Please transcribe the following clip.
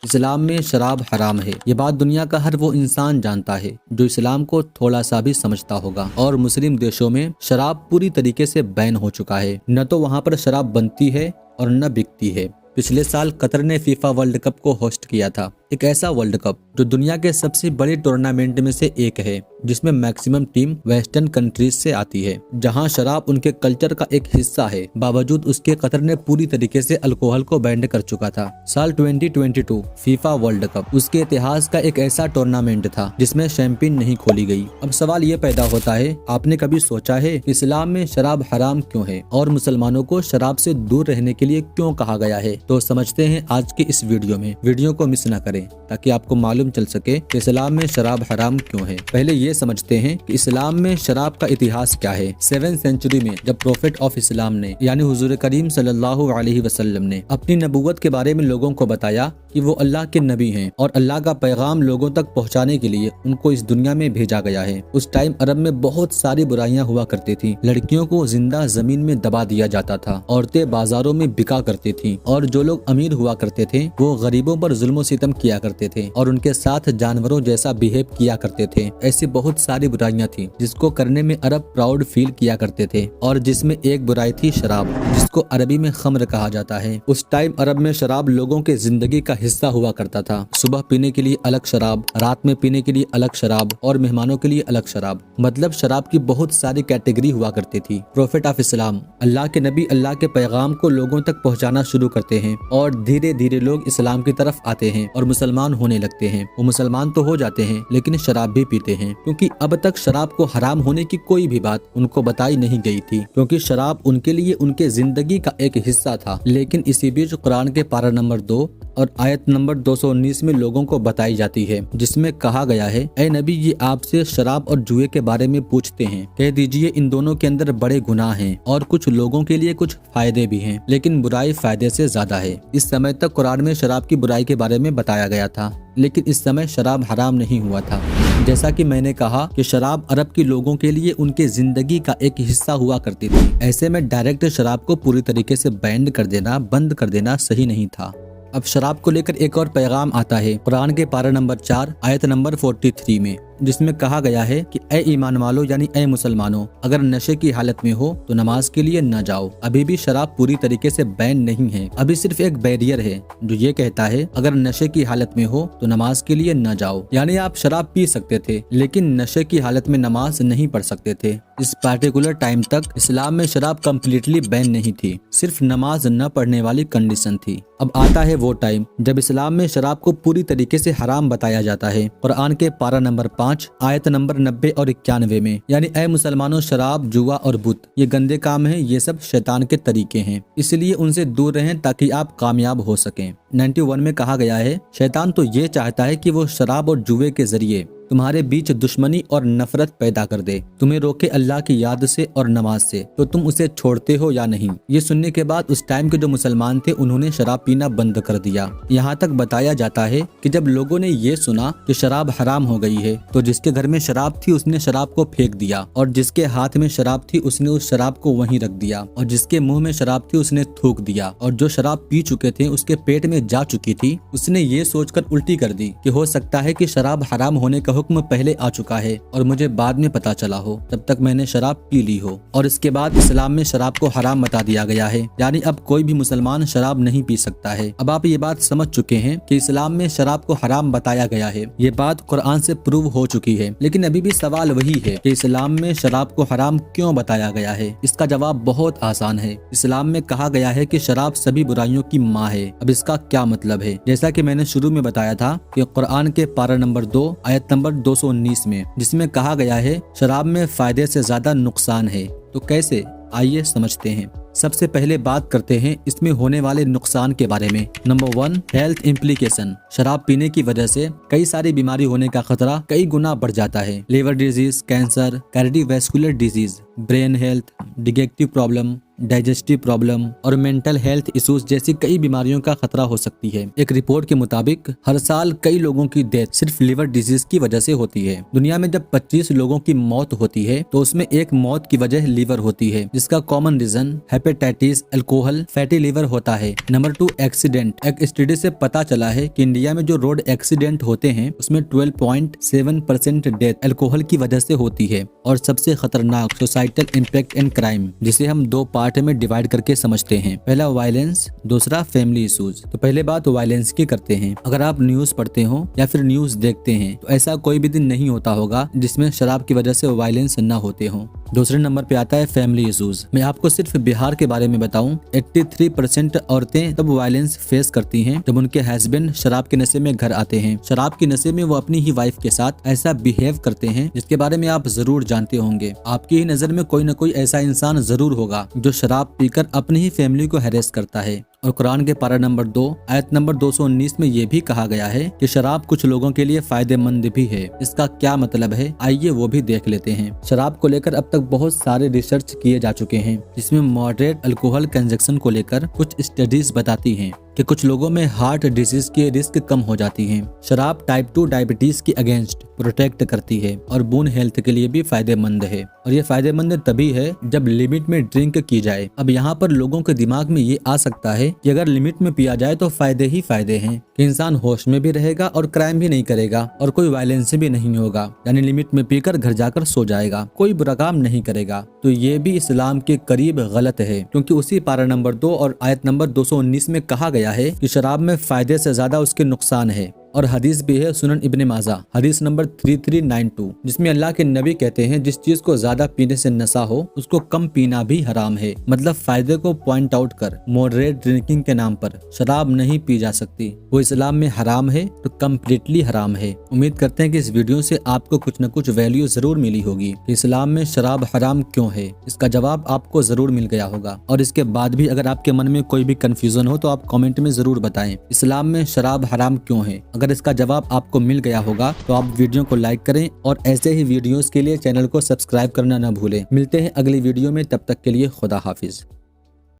इस्लाम में शराब हराम है। ये बात दुनिया का हर वो इंसान जानता है जो इस्लाम को थोड़ा सा भी समझता होगा। और मुस्लिम देशों में शराब पूरी तरीके से बैन हो चुका है। न तो वहाँ पर शराब बनती है और न बिकती है। पिछले साल कतर ने फीफा वर्ल्ड कप को होस्ट किया था, एक ऐसा वर्ल्ड कप जो दुनिया के सबसे बड़े टूर्नामेंट में से एक है, जिसमें मैक्सिमम टीम वेस्टर्न कंट्रीज से आती है, जहां शराब उनके कल्चर का एक हिस्सा है। बावजूद उसके कतर ने पूरी तरीके से अल्कोहल को बैन कर चुका था। साल 2022 फीफा वर्ल्ड कप उसके इतिहास का एक ऐसा टूर्नामेंट था जिसमें शैंपियन नहीं खोली गई। अब सवाल ये पैदा होता है, आपने कभी सोचा है कि इस्लाम में शराब हराम क्यों है और मुसलमानों को शराब से दूर रहने के लिए क्यों कहा गया है? तो समझते हैं आज के इस वीडियो में। वीडियो को मिस न करें ताकि आपको मालूम चल सके कि इस्लाम में शराब हराम क्यों है। पहले ये समझते हैं कि इस्लाम में शराब का इतिहास क्या है। 7वीं सेंचुरी में जब प्रोफेट ऑफ इस्लाम ने यानी हुजूर करीम सल्लल्लाहु अलैहि वसल्लम ने अपनी नबूवत के बारे में लोगों को बताया कि वो अल्लाह के नबी हैं और अल्लाह का पैगाम लोगों तक पहुंचाने के लिए उनको इस दुनिया में भेजा गया है। उस टाइम अरब में बहुत सारी बुराइयां हुआ करती थी। लड़कियों को जिंदा जमीन में दबा दिया जाता था, औरतें बाजारों में बिका करती थी और जो लोग अमीर हुआ करते थे वो गरीबों पर जुल्म सितम किया करते थे और उनके साथ जानवरों जैसा बिहेव किया करते थे। ऐसी बहुत सारी बुराइयां थी जिसको करने में अरब प्राउड फील किया करते थे और जिसमें एक बुराई थी शराब, जिसको अरबी में खम्र कहा जाता है। उस टाइम अरब में शराब लोगों के जिंदगी का हिस्सा हुआ करता था। सुबह पीने के लिए अलग शराब, रात में पीने के लिए अलग शराब और मेहमानों के लिए अलग शराब। मतलब शराब की बहुत सारी कैटेगरी हुआ करती थी। प्रोफेट ऑफ इस्लाम अल्लाह के नबी अल्लाह के पैगाम को लोगों तक पहुंचाना शुरू करते हैं और धीरे धीरे लोग इस्लाम की तरफ आते हैं और मुसलमान होने लगते हैं। वो मुसलमान तो हो जाते हैं लेकिन शराब भी पीते हैं, क्योंकि अब तक शराब को हराम होने की कोई भी बात उनको बताई नहीं गई थी, क्योंकि शराब उनके लिए उनके जिंदगी का एक हिस्सा था। लेकिन इसी बीच कुरान के पारा नंबर 2 और आयत नंबर 219 में लोगों को बताई जाती है, जिसमें कहा गया है, ऐ नबी ये आपसे शराब और जुए के बारे में पूछते हैं, कह दीजिए इन दोनों के अंदर बड़े गुनाह हैं और कुछ लोगों के लिए कुछ फायदे भी हैं, लेकिन बुराई फायदे से ज्यादा है। इस समय तक कुरान में शराब की बुराई के बारे में बताया गया था, लेकिन इस समय शराब हराम नहीं हुआ था। जैसा कि मैंने कहा कि शराब अरब के लोगों के लिए उनके जिंदगी का एक हिस्सा हुआ करती थी। ऐसे में डायरेक्ट शराब को पूरी तरीके से बैन कर देना, बंद कर देना सही नहीं था। अब शराब को लेकर एक और पैगाम आता है कुरान के पारा नंबर 4 आयत नंबर 43 में, जिसमें कहा गया है कि ऐ ईमान वालों यानी ऐ मुसलमानों, अगर नशे की हालत में हो तो नमाज के लिए न जाओ। अभी भी शराब पूरी तरीके से बैन नहीं है, अभी सिर्फ एक बैरियर है जो ये कहता है अगर नशे की हालत में हो तो नमाज के लिए न जाओ। यानी आप शराब पी सकते थे लेकिन नशे की हालत में नमाज नहीं पढ़ सकते थे। इस पार्टिकुलर टाइम तक इस्लाम में शराब कम्प्लीटली बैन नहीं थी, सिर्फ नमाज न पढ़ने वाली कंडीशन थी। अब आता है वो टाइम जब इस्लाम में शराब को पूरी तरीके से हराम बताया जाता है। कुरान के पारा नंबर 5 आयत नंबर 90 और 91 में, यानी ऐ मुसलमानों शराब, जुआ और बुत ये गंदे काम हैं, ये सब शैतान के तरीके हैं, इसलिए उनसे दूर रहें ताकि आप कामयाब हो सकें। 91 में कहा गया है, शैतान तो ये चाहता है कि वो शराब और जुए के जरिए तुम्हारे बीच दुश्मनी और नफरत पैदा कर दे, तुम्हें रोके अल्लाह की याद से और नमाज से, तो तुम उसे छोड़ते हो या नहीं। ये सुनने के बाद उस टाइम के जो मुसलमान थे उन्होंने शराब पीना बंद कर दिया। यहाँ तक बताया जाता है कि जब लोगों ने ये सुना कि शराब हराम हो गई है तो जिसके घर में शराब थी उसने शराब को फेंक दिया और जिसके हाथ में शराब थी उसने उस शराब को वहीं रख दिया और जिसके मुंह में शराब थी उसने थूक दिया और जो शराब पी चुके थे उसके पेट में जा चुकी थी उसने ये सोचकर उल्टी कर दी कि हो सकता है कि शराब हराम होने का हुक्म पहले आ चुका है और मुझे बाद में पता चला हो, तब तक मैंने शराब पी ली हो। और इसके बाद इस्लाम में शराब को हराम बता दिया गया है, यानी अब कोई भी मुसलमान शराब नहीं पी सकता है। अब आप ये बात समझ चुके हैं कि इस्लाम में शराब को हराम बताया गया है, ये बात कुरान से प्रूव हो चुकी है। लेकिन अभी भी सवाल वही है कि इस्लाम में शराब को हराम क्यों बताया गया है। इसका जवाब बहुत आसान है। इस्लाम में कहा गया है कि शराब सभी बुराइयों की माँ है। अब इसका क्या मतलब है? जैसा कि मैंने शुरू में बताया था कि कुरान के पारा नंबर 2 आयत नंबर 219 में, जिसमें कहा गया है शराब में फायदे से ज्यादा नुकसान है। तो कैसे, आइए समझते हैं। सबसे पहले बात करते हैं इसमें होने वाले नुकसान के बारे में। Number 1, health implication. शराब पीने की वजह से कई सारी बीमारी होने का खतरा कई गुना बढ़ जाता है। Liver disease, cancer, cardiovascular disease, brain health, digestive problem, digestive problem और मेंटल हेल्थ इश्यूज जैसी कई बीमारियों का खतरा हो सकती है। एक रिपोर्ट के मुताबिक हर साल कई लोगों की डेथ सिर्फ लिवर डिजीज की वजह से होती है। दुनिया में जब 25 लोगों की मौत होती है तो उसमें एक मौत की वजह लिवर होती है, जिसका common reason hepatitis, alcohol, fatty liver होता है। Number 2, accident. एक स्टडी से पता चला है कि इंडिया में जो रोड एक्सीडेंट होते हैं उसमें 12.7% डेथ अल्कोहल की वजह से होती है। और सबसे खतरनाक सोसाइटल इम्पैक्ट एंड क्राइम, जिसे हम दो पार्ट में डिवाइड करके समझते हैं। पहला वायलेंस, दूसरा फैमिली इश्यूज। तो पहले बात वायलेंस की करते हैं। अगर आप न्यूज पढ़ते हो या फिर न्यूज देखते हैं तो ऐसा कोई भी दिन नहीं होता होगा जिसमें शराब की वजह से वायलेंस न होते हो। दूसरे नंबर पे आता है फैमिली इश्यूज। मैं आपको सिर्फ बिहार के बारे में बताऊं, 83% औरतें तब वायलेंस फेस करती हैं जब उनके हस्बैंड शराब के नशे में घर आते हैं। शराब के नशे में वो अपनी ही वाइफ के साथ ऐसा बिहेव करते हैं जिसके बारे में आप जरूर जानते होंगे। आपकी ही नजर में कोई न कोई ऐसा इंसान जरूर होगा जो शराब पीकर अपनी ही फैमिली को हैरेस करता है। और कुरान के पारा नंबर 2 आयत नंबर 219 में ये भी कहा गया है कि शराब कुछ लोगों के लिए फायदेमंद भी है। इसका क्या मतलब है, आइए वो भी देख लेते हैं। शराब को लेकर अब तक बहुत सारे रिसर्च किए जा चुके हैं, जिसमें मॉडरेट अल्कोहल कंजप्शन को लेकर कुछ स्टडीज बताती हैं कि कुछ लोगों में हार्ट डिजीज की रिस्क कम हो जाती है। शराब टाइप 2 डायबिटीज के अगेंस्ट प्रोटेक्ट करती है और बोन हेल्थ के लिए भी फायदेमंद है। और ये फायदेमंद तभी है जब लिमिट में ड्रिंक की जाए। अब यहाँ पर लोगों के दिमाग में ये आ सकता है कि अगर लिमिट में पिया जाए तो फायदे ही फायदे हैं, कि इंसान होश में भी रहेगा और क्राइम भी नहीं करेगा और कोई वायलेंस भी नहीं होगा, यानी लिमिट में पीकर घर जाकर सो जाएगा, कोई बुरा काम नहीं करेगा। तो ये भी इस्लाम के करीब गलत है, क्योंकि उसी पारा नंबर 2 और आयत नंबर 219 में कहा गया है कि शराब में फायदे से ज्यादा उसके नुकसान है। और हदीस भी है सुनन इब्ने माजा हदीस नंबर 3392, जिसमें अल्लाह के नबी कहते हैं जिस चीज को ज्यादा पीने से नशा हो उसको कम पीना भी हराम है। मतलब फायदे को पॉइंट आउट कर मॉडरेट ड्रिंकिंग के नाम पर शराब नहीं पी जा सकती, वो इस्लाम में हराम है तो कम्प्लीटली हराम है। उम्मीद करते हैं कि इस वीडियो से आपको कुछ न कुछ वैल्यू जरूर मिली होगी कि इस्लाम में शराब हराम क्यों है। इसका जवाब आपको जरूर मिल गया होगा। और इसके बाद भी अगर आपके मन में कोई भी कंफ्यूजन हो तो आप कमेंट में जरूर बताएं इस्लाम में शराब हराम क्यों है। अगर इसका जवाब आपको मिल गया होगा तो आप वीडियो को लाइक करें और ऐसे ही वीडियोस के लिए चैनल को सब्सक्राइब करना न भूलें। मिलते हैं अगली वीडियो में, तब तक के लिए खुदा हाफिज।